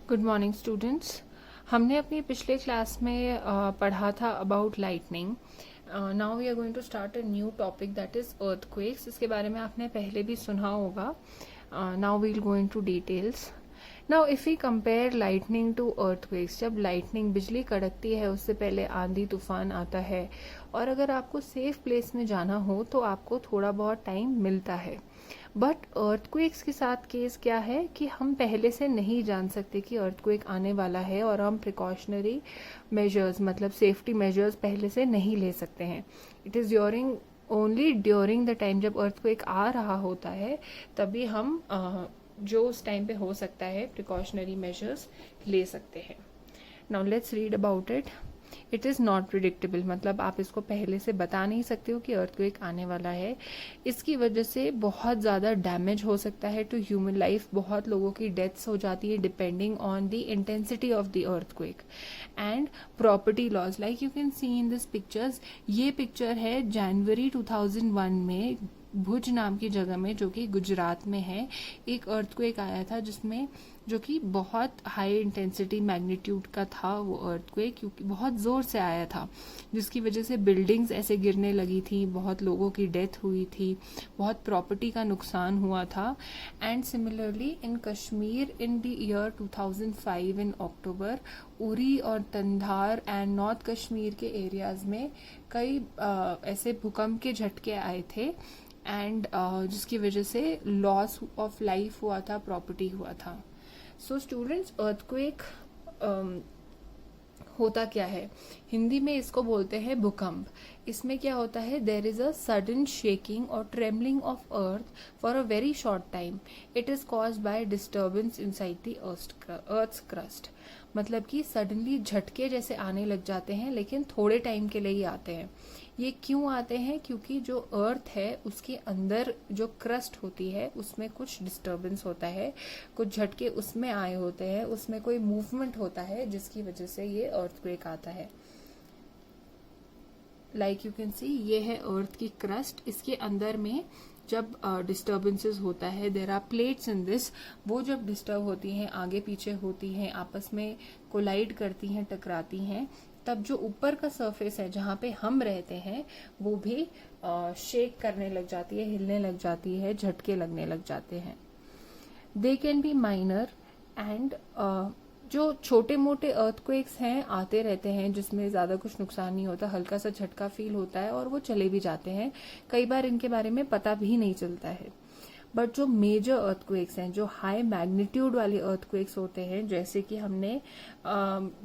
Good morning students. हमने अपनी पिछले क्लास में पढ़ा था about lightning. Now we are going to start a new topic that is earthquakes. इसके बारे में आपने पहले भी सुना होगा। Now we will go into details. Now if we compare lightning to earthquakes, जब लाइटनिंग बिजली कड़कती है उससे पहले आंधी तूफान आता है, और अगर आपको सेफ प्लेस में जाना हो तो आपको थोड़ा बहुत टाइम मिलता है। बट अर्थक्वेक्स के साथ केस क्या है कि हम पहले से नहीं जान सकते कि अर्थक्वेक आने वाला है, और हम प्रिकॉशनरी मेजर्स मतलब सेफ्टी मेजर्स पहले से नहीं ले सकते हैं। It is only during the time जब अर्थक्वेक आ रहा होता है तभी हम जो उस टाइम पे हो सकता है प्रिकॉशनरी मेजर्स ले सकते हैं। Now let's read about it. It is not predictable, मतलब आप इसको पहले से बता नहीं सकते हो कि अर्थक्वेक आने वाला है। इसकी वजह से बहुत ज़्यादा डैमेज हो सकता है टू ह्यूमन लाइफ। बहुत लोगों की डेथ्स हो जाती है depending on the intensity of the earthquake. And property loss, like you can C in this pictures. ये पिक्चर है जनवरी 2001 में भुज नाम की जगह में, जो कि गुजरात में है, एक अर्थक्वेक आया था जिसमें जो कि बहुत हाई इंटेंसिटी मैग्नीट्यूड का था वो अर्थक्वेक, क्योंकि बहुत जोर से आया था, जिसकी वजह से बिल्डिंग्स ऐसे गिरने लगी थी, बहुत लोगों की डेथ हुई थी, बहुत प्रॉपर्टी का नुकसान हुआ था। And similarly in Kashmir in the year 2005 इन अक्टूबर, उरी और तंधार एंड नॉर्थ कश्मीर के एरियाज में कई ऐसे भूकंप के झटके आए थे, एंड जिसकी वजह से लॉस ऑफ लाइफ हुआ था, प्रॉपर्टी हुआ था। सो स्टूडेंट्स, अर्थक्वेक होता क्या है? हिंदी में इसको बोलते हैं भूकंप। इसमें क्या होता है? There is a sudden shaking और trembling of earth for a very short time. It is caused by disturbance inside the earth's crust. मतलब कि सडनली झटके जैसे आने लग जाते हैं, लेकिन थोड़े टाइम के लिए ही आते हैं। ये क्यों आते हैं? क्योंकि जो अर्थ है उसके अंदर जो क्रस्ट होती है उसमें कुछ डिस्टर्बेंस होता है, कुछ झटके उसमें आए होते हैं, उसमें कोई मूवमेंट होता है, जिसकी वजह से ये अर्थक्वेक आता है। लाइक यू कैन सी, ये है अर्थ की क्रस्ट। इसके अंदर में जब डिस्टर्बेंसेस होता है, there are plates in this, वो जब डिस्टर्ब होती हैं, आगे पीछे होती हैं, आपस में कोलाइड करती हैं, टकराती हैं, तब जो ऊपर का सरफेस है जहाँ पे हम रहते हैं वो भी शेक करने लग जाती है, हिलने लग जाती है, झटके लगने लग जाते हैं। They can be minor and जो छोटे मोटे अर्थक्वेक्स हैं आते रहते हैं, जिसमें ज्यादा कुछ नुकसान नहीं होता, हल्का सा झटका फील होता है और वो चले भी जाते हैं। कई बार इनके बारे में पता भी नहीं चलता है। बट जो मेजर अर्थक्वेक्स हैं, जो हाई मैग्नीट्यूड वाले अर्थक्वेक्स होते हैं, जैसे कि हमने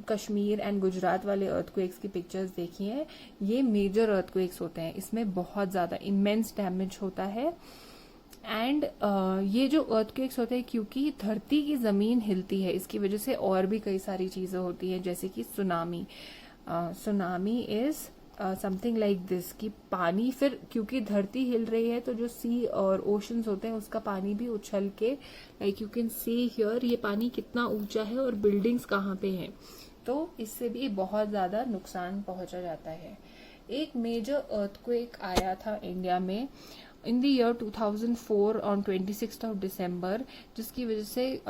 कश्मीर एंड गुजरात वाले अर्थक्वेक्स की पिक्चर्स देखी हैं, ये मेजर अर्थक्वेक्स होते हैं। इसमें बहुत ज्यादा इमेंस डैमेज होता है। एंड ये जो अर्थक्वेक्स होते हैं, क्योंकि धरती की जमीन हिलती है, इसकी वजह से और भी कई सारी चीजें होती हैं, जैसे कि tsunami. Tsunami is something like this, कि पानी फिर क्योंकि धरती हिल रही है तो जो सी और ओशंस होते हैं उसका पानी भी उछल के, like you can see here, ये पानी कितना ऊंचा है और बिल्डिंग्स कहाँ पे हैं, तो इससे भी बहुत ज्यादा नुकसान पहुंचा जाता है। एक मेजर अर्थक्वेक आया था इंडिया में in the year 2004 on 26 of December, जिसकी वजह से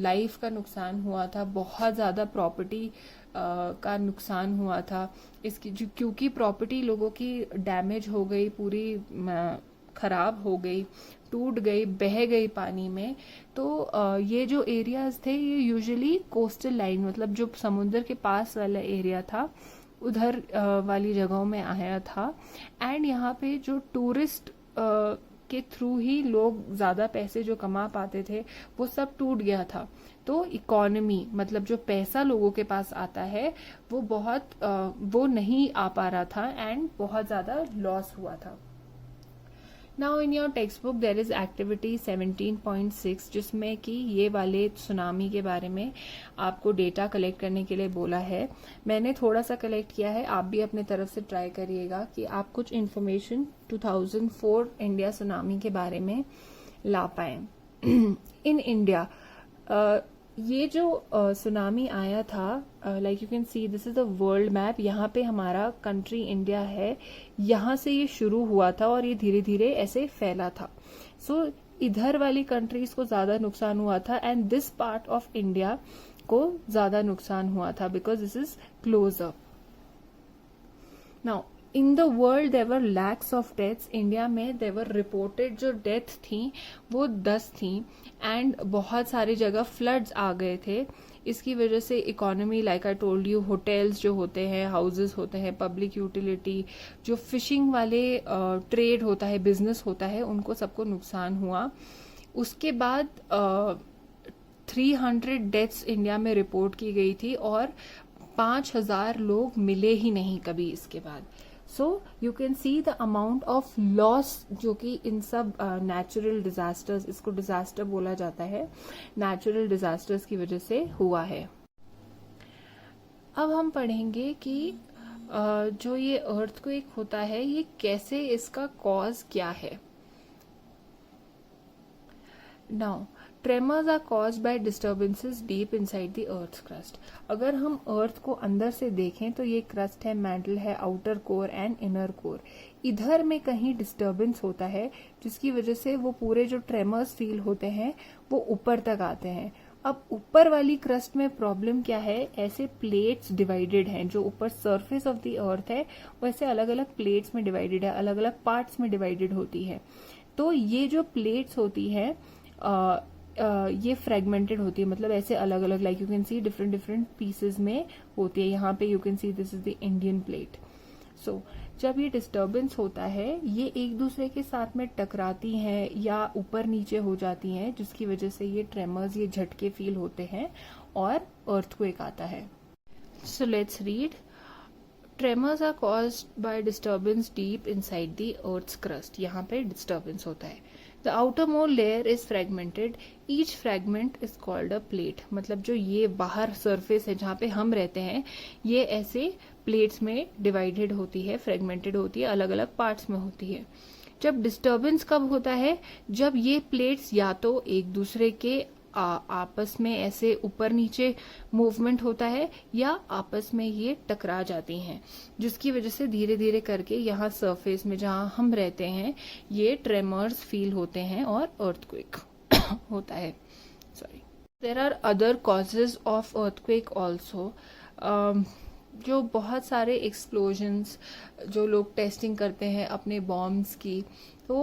लाइफ का नुकसान हुआ था, बहुत ज्यादा प्रॉपर्टी का नुकसान हुआ था। इसकी क्योंकि प्रॉपर्टी लोगों की डैमेज हो गई, पूरी खराब हो गई, टूट गई, बह गई पानी में। तो ये जो एरियाज थे ये यूजुअली कोस्टल लाइन, मतलब जो समुद्र के पास वाला एरिया था उधर वाली जगहों में आया था। एंड यहाँ पे जो टूरिस्ट के थ्रू ही लोग ज्यादा पैसे जो कमा पाते थे वो सब टूट गया था। तो इकोनॉमी, मतलब जो पैसा लोगों के पास आता है वो नहीं आ पा रहा था, एंड बहुत ज्यादा लॉस हुआ था। Now in your text book there is activity 17.6, जिसमें कि ये वाले सुनामी के बारे में आपको डेटा कलेक्ट करने के लिए बोला है। मैंने थोड़ा सा कलेक्ट किया है, आप भी अपने तरफ से ट्राई करिएगा कि आप कुछ इन्फॉर्मेशन 2004 इंडिया सुनामी के बारे में ला पाए। इन इंडिया ये जो सुनामी आया था, like you can see this is the world map, यहाँ पे हमारा कंट्री इंडिया है, यहाँ से ये शुरू हुआ था और ये धीरे धीरे ऐसे फैला था। सो इधर वाली कंट्रीज को ज्यादा नुकसान हुआ था, and this part of India को ज्यादा नुकसान हुआ था because this is closer. Now in the world there were lakhs of deaths. India में देवर रिपोर्टेड जो डेथ थी वो 10 थी एंड बहुत सारी जगह फ्लड्स आ गए थे. इसकी वजह से economy, like I told you, hotels जो होते हैं, हाउसेस होते हैं, पब्लिक यूटिलिटी, जो फिशिंग वाले ट्रेड होता है, बिजनेस होता है, उनको सबको नुकसान हुआ. उसके बाद 300 डेथ्स इंडिया में रिपोर्ट की गई थी और 5000 लोग मिले ही नहीं कभी इसके बाद. So you can see the amount of loss जो कि इन सब नेचुरल डिजास्टर्स, इसको डिजास्टर बोला जाता है, नेचुरल डिजास्टर्स की वजह से हुआ है. अब हम पढ़ेंगे कि जो ये अर्थक्वेक होता है ये कैसे, इसका कॉज क्या है. Now tremors are caused by disturbances deep inside the earth crust. अगर हम अर्थ को अंदर से देखें तो ये क्रस्ट है, मैंटल है, outer core and inner core. इधर में कहीं डिस्टर्बेंस होता है जिसकी वजह से वो पूरे जो ट्रेमर्स फील होते हैं वो ऊपर तक आते हैं. अब ऊपर वाली क्रस्ट में प्रॉब्लम क्या है, ऐसे प्लेट्स डिवाइडेड हैं. जो ऊपर सरफेस ऑफ द अर्थ है वैसे अलग अलग प्लेट्स में डिवाइडेड है, अलग अलग पार्ट्स में डिवाइडेड होती है. तो ये जो प्लेट्स होती है ये फ्रेगमेंटेड होती है, मतलब ऐसे अलग अलग, like you can see different different pieces में होती है. यहाँ पे you can see this is the Indian plate. So जब ये डिस्टर्बेंस होता है ये एक दूसरे के साथ में टकराती हैं या ऊपर नीचे हो जाती हैं, जिसकी वजह से ये ट्रेमर्स, ये झटके फील होते हैं और अर्थक्वेक आता है. So let's read. Tremors are caused by disturbance deep inside the earth's crust. यहाँ पे डिस्टर्बेंस होता है. The outermost layer is fragmented. Each fragment is called a plate. मतलब जो ये बाहर सरफेस है जहाँ पे हम रहते हैं ये ऐसे प्लेट्स में डिवाइडेड होती है, फ्रेगमेंटेड होती है, अलग अलग पार्ट्स में होती है. जब डिस्टर्बेंस कब होता है, जब ये प्लेट्स या तो एक दूसरे के आपस में ऐसे ऊपर नीचे मूवमेंट होता है या आपस में ये टकरा जाती हैं, जिसकी वजह से धीरे धीरे करके यहाँ सरफेस में जहाँ हम रहते हैं ये ट्रेमर्स फील होते हैं और अर्थक्वेक होता है. Sorry. There are other causes of earthquake also. जो बहुत सारे एक्सप्लोजन्स जो लोग टेस्टिंग करते हैं अपने बॉम्ब्स की, तो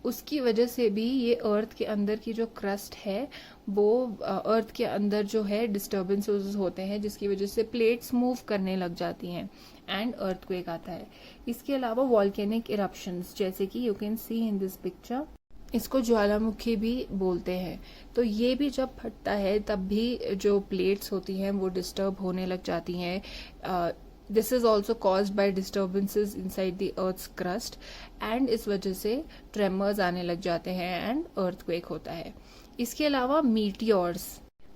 उसकी वजह से भी ये अर्थ के अंदर की जो क्रस्ट है वो अर्थ के अंदर जो है डिस्टर्बेंसेस होते हैं, जिसकी वजह से प्लेट्स मूव करने लग जाती हैं एंड अर्थक्वेक आता है. इसके अलावा वॉल्केनिक इरप्शंस, जैसे कि you can C in this picture, इसको ज्वालामुखी भी बोलते हैं. तो ये भी जब फटता है तब भी जो प्लेट्स होती हैं वो डिस्टर्ब होने लग जाती हैं. This is also caused by disturbances inside the earth's crust and इस वजह से ट्रेमर्स आने लग जाते हैं एंड अर्थक्वेक होता है. इसके अलावा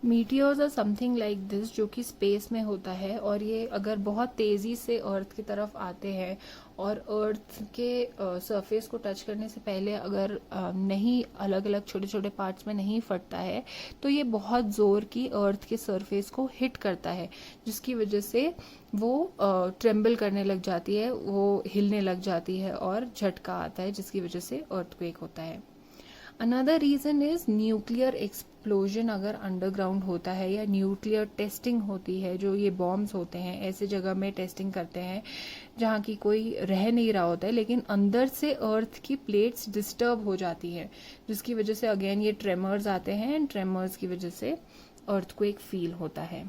meteors are something like this, जो कि स्पेस में होता है और ये अगर बहुत तेजी से अर्थ की तरफ आते हैं और अर्थ के सरफेस को टच करने से पहले अगर नहीं, अलग अलग छोटे छोटे पार्ट्स में नहीं फटता है तो ये बहुत जोर की अर्थ के सरफेस को हिट करता है, जिसकी वजह से वो ट्रेम्बल करने लग जाती है, वो हिलने लग जाती है और झटका आता है, जिसकी वजह से अर्थक्वेक होता है. Another reason is nuclear explosion. अगर अंडरग्राउंड होता है या न्यूक्लियर टेस्टिंग होती है, जो ये बॉम्ब्स होते हैं ऐसे जगह में टेस्टिंग करते हैं जहाँ की कोई रह नहीं रहा होता है, लेकिन अंदर से अर्थ की प्लेट्स डिस्टर्ब हो जाती है, जिसकी वजह से अगेन ये ट्रेमर्स आते हैं एंड ट्रेमर्स की वजह से अर्थक्वेक फील होता है.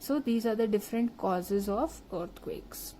So these are the different causes of earthquakes.